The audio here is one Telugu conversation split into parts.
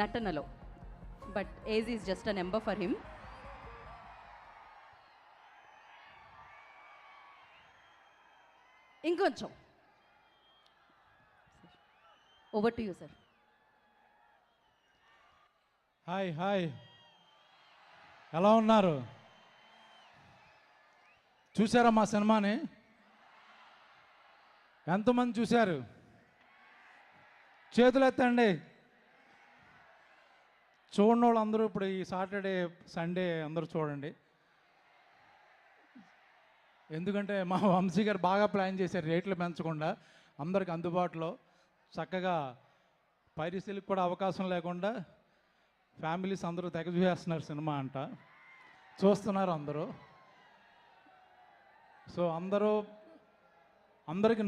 నటనలో. But age is just a number for him. ఇంకొంచెం. Over to you sir. Hi hi, ఎలా ఉన్నారు? చూసారా మా సినిమాని? ఎంతమంది చూశారు? చేతులు ఎత్తండి. చూడని వాళ్ళు అందరూ ఇప్పుడు ఈ సాటర్డే సండే అందరూ చూడండి. ఎందుకంటే మా వంశీ గారు బాగా ప్లాన్ చేశారు, రేట్లు పెంచకుండా అందరికి అందుబాటులో చక్కగా పైరసీలకు కూడా అవకాశం లేకుండా ఫ్యామిలీస్ అందరూ తెగ చూసేస్తున్నారు సినిమా అంట. చూస్తున్నారు అందరూ. సో అందరికీ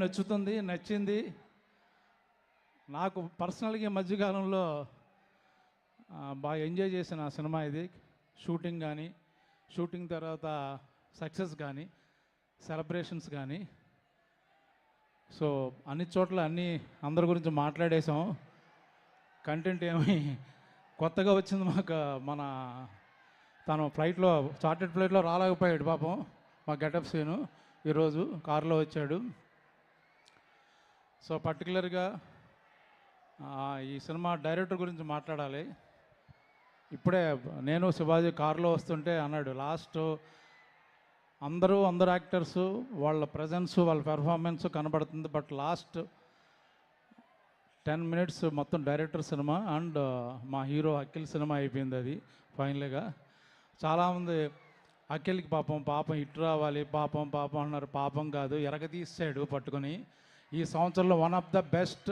నచ్చింది. నాకు పర్సనల్గా ఈ మధ్యకాలంలో బాగా ఎంజాయ్ చేసిన సినిమా ఇది. షూటింగ్ కానీ, షూటింగ్ తర్వాత సక్సెస్ కానీ, సెలబ్రేషన్స్ కానీ. సో అన్ని చోట్ల అందరి గురించి మాట్లాడేసాం. కంటెంట్ ఏమి కొత్తగా వచ్చింది మాకు. తను ఫ్లైట్లో, చార్టెడ్ ఫ్లైట్లో రాలేకపోయాడు పాపం. మా గెటప్ సీను ఈరోజు కారులో వచ్చాడు. సో పర్టికులర్గా ఈ సినిమా డైరెక్టర్ గురించి మాట్లాడాలి. ఇప్పుడే నేను శివాజీ కారులో వస్తుంటే అన్నాడు, లాస్ట్ అందరూ యాక్టర్స్ వాళ్ళ ప్రజెన్స్, వాళ్ళ పెర్ఫార్మెన్స్ కనబడుతుంది, బట్ లాస్ట్ 10 minutes మొత్తం డైరెక్టర్ సినిమా అండ్ మా హీరో అఖిల్ సినిమా అయిపోయింది. అది ఫైనల్గా చాలామంది అఖిల్కి పాపం హిట్ రావాలి, పాపం అన్నారు. పాపం కాదు, ఎరగదీసాడు పట్టుకొని. ఈ సంవత్సరంలో one of the best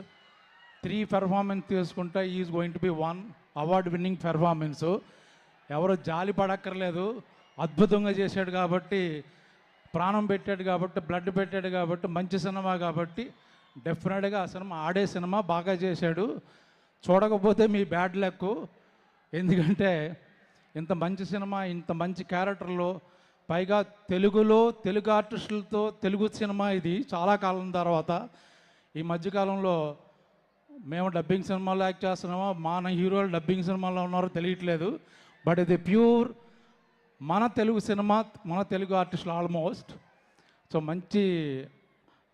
3 performance తీసుకుంటే is going to be 1 award winning performance. ఎవరు జాలి పడక్కర్లేదు. అద్భుతంగా చేశాడు కాబట్టి, ప్రాణం పెట్టాడు కాబట్టి, బ్లడ్ పెట్టాడు కాబట్టి, మంచి సినిమా కాబట్టి డెఫినెట్గా ఆ సినిమా ఆడే సినిమా. బాగా చేశాడు. చూడకపోతే మీ బ్యాడ్ లక్. ఎందుకంటే ఇంత మంచి సినిమా, ఇంత మంచి క్యారెక్టర్లో, పైగా తెలుగు ఆర్టిస్టులతో తెలుగు సినిమా ఇది చాలా కాలం తర్వాత. ఈ మధ్యకాలంలో మేము డబ్బింగ్ సినిమాలో యాక్ట్ చేస్తున్నామో, మన హీరోలు డబ్బింగ్ సినిమాలో ఉన్నారో తెలియట్లేదు. బట్ ఇది ప్యూర్ మన తెలుగు సినిమా, మన తెలుగు ఆర్టిస్టులు ఆల్మోస్ట్. సో మంచి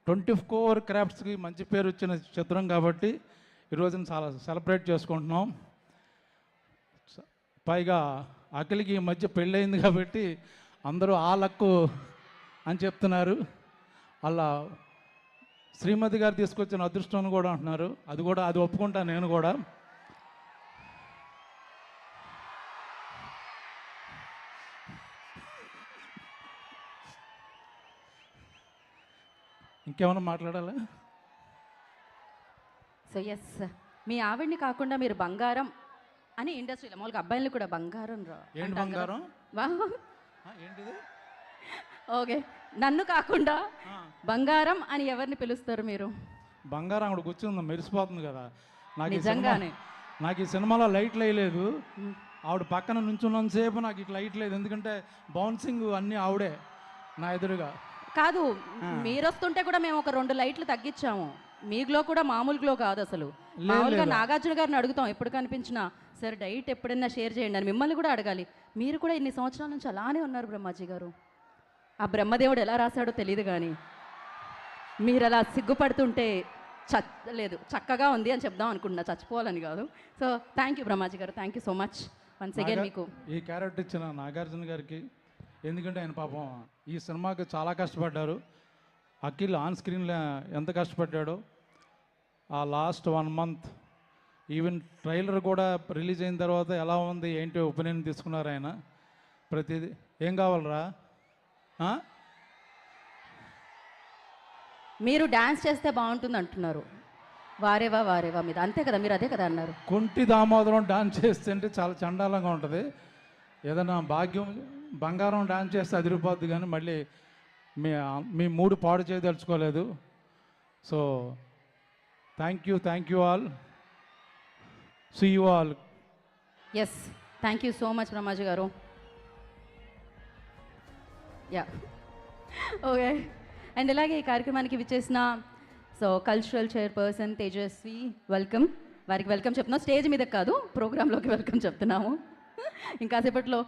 24 క్రాఫ్ట్స్కి మంచి పేరు వచ్చిన చిత్రం కాబట్టి ఈరోజున చాలా సెలబ్రేట్ చేసుకుంటున్నాం. పైగా అఖిల్కి ఈ మధ్య పెళ్ళయింది కాబట్టి అందరూ ఆ లక్కు అని చెప్తున్నారు. అలా శ్రీమతి గారు తీసుకొచ్చిన అదృష్టం కూడా అంటున్నారు. అది ఒప్పుకుంటాను నేను కూడా. ఇంకేమైనా మాట్లాడాలా? సో ఎస్, మీ ఆవిడ్ని కాకుండా మీరు బంగారం అని ఇండస్ట్రీలో మామూలుగా అబ్బాయిలు కూడా బంగారం ఏంటి బంగారం? ఏంటిది? ఓకే, నన్ను కాకుండా బంగారం అని ఎవరిని పిలుస్తారు మీరు? బంగారం అక్కడ కూర్చుంది, మెరిసిపోతుంది కదా. నిజంగానే నాకు ఈ సినిమాలో లైట్లు వేయలేదు. ఆవిడ పక్కన నుంచున్నంతసేపు నాకు ఇట్లా లైట్ లేదు. ఎందుకంటే బౌన్సింగ్ అన్నీ ఆవిడే నా ఎదురుగా. కాదు, మీరు వస్తుంటే కూడా మేము ఒక 2 లైట్లు తగ్గించాము. మీ గ్లో కూడా మామూలు గ్లో కాదు అసలు. మామూలుగా నాగార్జున గారిని అడుగుతాం ఎప్పుడు కనిపించినా, సార్ డైట్ ఎప్పుడైనా షేర్ చేయండి అని. మిమ్మల్ని కూడా అడగాలి. మీరు కూడా ఇన్ని సంవత్సరాల నుంచి అలానే ఉన్నారు బ్రహ్మాజీ గారు. ఆ బ్రహ్మదేవుడు ఎలా రాశాడో తెలియదు కానీ మీరు అలా సిగ్గుపడుతుంటే లేదు, చక్కగా ఉంది అని చెప్దాం అనుకుంటున్నా, చచ్చిపోవాలని కాదు. సో థ్యాంక్ యూ బ్రహ్మాజీ గారు, thank you so much once again. మీకు ఈ క్యారెక్టర్ ఇచ్చిన నాగార్జున గారికి, ఎందుకంటే ఆయన పాపం ఈ సినిమాకి చాలా కష్టపడ్డారు. అఖిల్ ఆన్ స్క్రీన్లో ఎంత కష్టపడ్డాడో. ఆ లాస్ట్ 1 month ఈవెన్ ట్రైలర్ కూడా రిలీజ్ అయిన తర్వాత ఎలా ఉంది ఏంటి ఒపీనియన్ తీసుకున్నారు ఆయన. ప్రతిదీ ఏం కావాలరా? మీరు డ్యాన్స్ చేస్తే బాగుంటుంది అంటున్నారు. వారేవా మీద అంతే కదా, మీరు అదే కదా అన్నారు. కుంటి దామోదరం డాన్స్ చేస్తుంటే చాలా చండాలంగా ఉంటుంది. ఏదైనా బంగారం డాన్స్ చేస్తే అదిరిపోద్ది, కానీ మళ్ళీ మీ మూడు పాడు చేయదలుచుకోలేదు. So thank you all, see you all. Yes, thank you so much Brahmaji garu. Yeah okay. And ఇలాగే ఈ కార్యక్రమానికి విచ్చేసిన కల్చరల్ చైర్పర్సన్ తేజస్వి, వెల్కమ్. వారికి వెల్కమ్ చెప్తున్నాం. స్టేజ్ మీద కాదు, ప్రోగ్రాంలోకి వెల్కమ్ చెప్తున్నాము. ఇంకాసేపట్లో